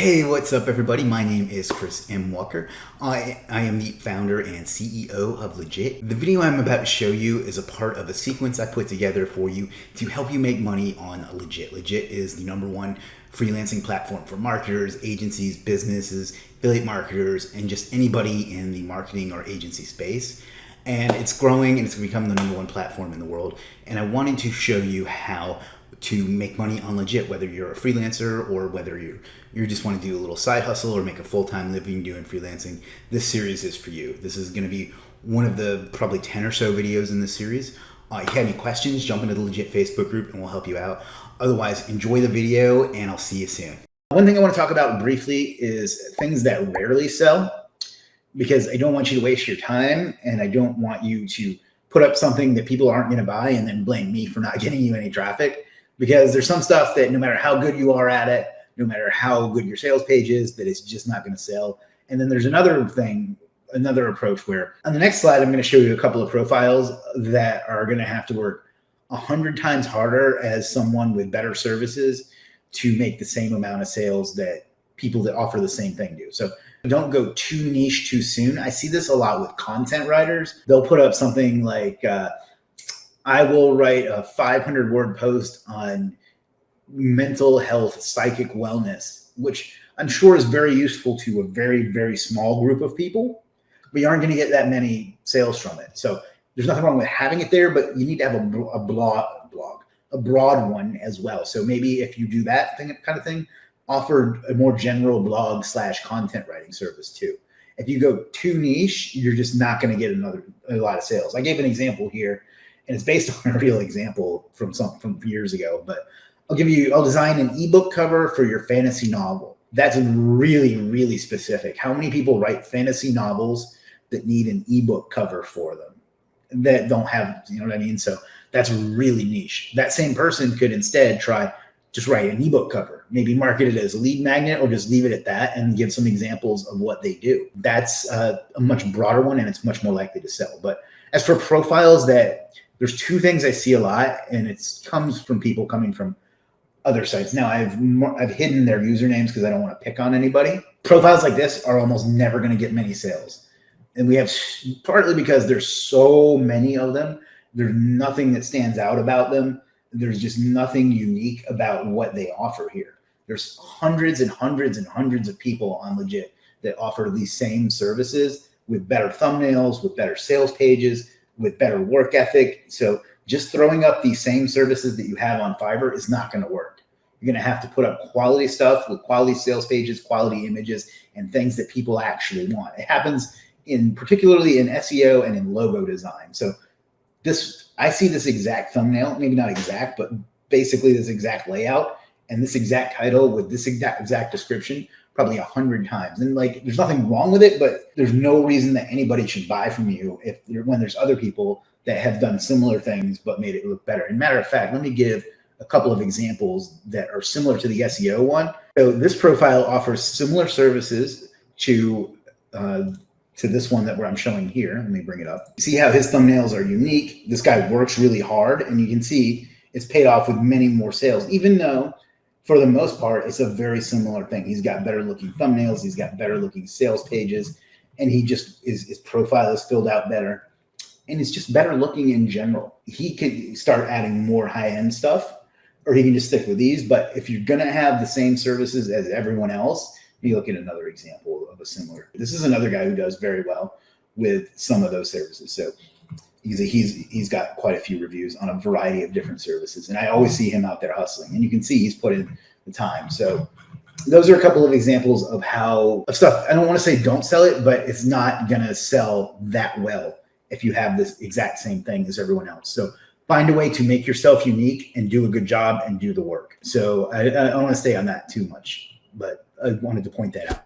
Hey, what's up everybody? My name is Chris M. Walker. I am the founder and CEO of Legiit. The video I'm about to show you is a part of a sequence I put together for you to help you make money on Legiit. Legiit is the #1 freelancing platform for marketers, agencies, businesses, affiliate marketers, and just anybody in the marketing or agency space. And it's growing and it's become the #1 platform in the world. And I wanted to show you how to make money on Legiit, whether you're a freelancer or whether you just want to do a little side hustle or make a full-time living doing freelancing. This series is for you. This is going to be one of the probably 10 or so videos in this series. If you have any questions, jump into the Legiit Facebook group and we'll help you out. Otherwise, enjoy the video and I'll see you soon. One thing I want to talk about briefly is things that rarely sell, because I don't want you to waste your time and I don't want you to put up something that people aren't going to buy and then blame me for not getting you any traffic. Because there's some stuff that no matter how good you are at it, no matter how good your sales page is, that it's just not going to sell. And then there's another approach where on the next slide, I'm going to show you a couple of profiles that are going to have to work 100 times harder as someone with better services to make the same amount of sales that people that offer the same thing do. So don't go too niche too soon. I see this a lot with content writers. They'll put up something like, I will write a 500-word post on mental health, psychic wellness, which I'm sure is very useful to a very, very small group of people, but you aren't going to get that many sales from it. So there's nothing wrong with having it there, but you need to have a broad one as well. So maybe if you do that kind of thing, offer a more general blog / content writing service too. If you go too niche, you're just not going to get a lot of sales. I gave an example here, and it's based on a real example from years ago, but I'll design an ebook cover for your fantasy novel. That's really, really specific. How many people write fantasy novels that need an ebook cover for them that don't have, you know what I mean? So that's really niche. That same person could instead just write an ebook cover, maybe market it as a lead magnet or just leave it at that and give some examples of what they do. That's a much broader one and it's much more likely to sell. But as for profiles, there's two things I see a lot, and it comes from people coming from other sites. Now I've hidden their usernames because I don't want to pick on anybody. Profiles like this are almost never going to get many sales. And we have partly because there's so many of them. There's nothing that stands out about them. There's just nothing unique about what they offer here. There's hundreds and hundreds and hundreds of people on Legiit that offer these same services with better thumbnails, with better sales pages, with better work ethic. So just throwing up these same services that you have on Fiverr is not going to work. You're going to have to put up quality stuff with quality sales pages, quality images, and things that people actually want. It happens particularly in SEO and in logo design. So I see this exact thumbnail, maybe not exact, but basically this exact layout and this exact title with this exact description probably 100 times. And there's nothing wrong with it, but there's no reason that anybody should buy from you when there's other people that have done similar things, but made it look better. And matter of fact, let me give a couple of examples that are similar to the SEO one. So this profile offers similar services to this one where I'm showing here. Let me bring it up. See how his thumbnails are unique. This guy works really hard, and you can see it's paid off with many more sales, even though for the most part, it's a very similar thing. He's got better looking thumbnails. He's got better looking sales pages, and his profile is filled out better. And it's just better looking in general. He could start adding more high-end stuff, or he can just stick with these. But if you're going to have the same services as everyone else, you look at another example of a similar. This is another guy who does very well with some of those services. So he's got quite a few reviews on a variety of different services, and I always see him out there hustling, and you can see he's put in the time. So those are a couple of examples of stuff. I don't want to say don't sell it, but it's not going to sell that well if you have this exact same thing as everyone else. So find a way to make yourself unique and do a good job and do the work. So I don't want to stay on that too much, but I wanted to point that out.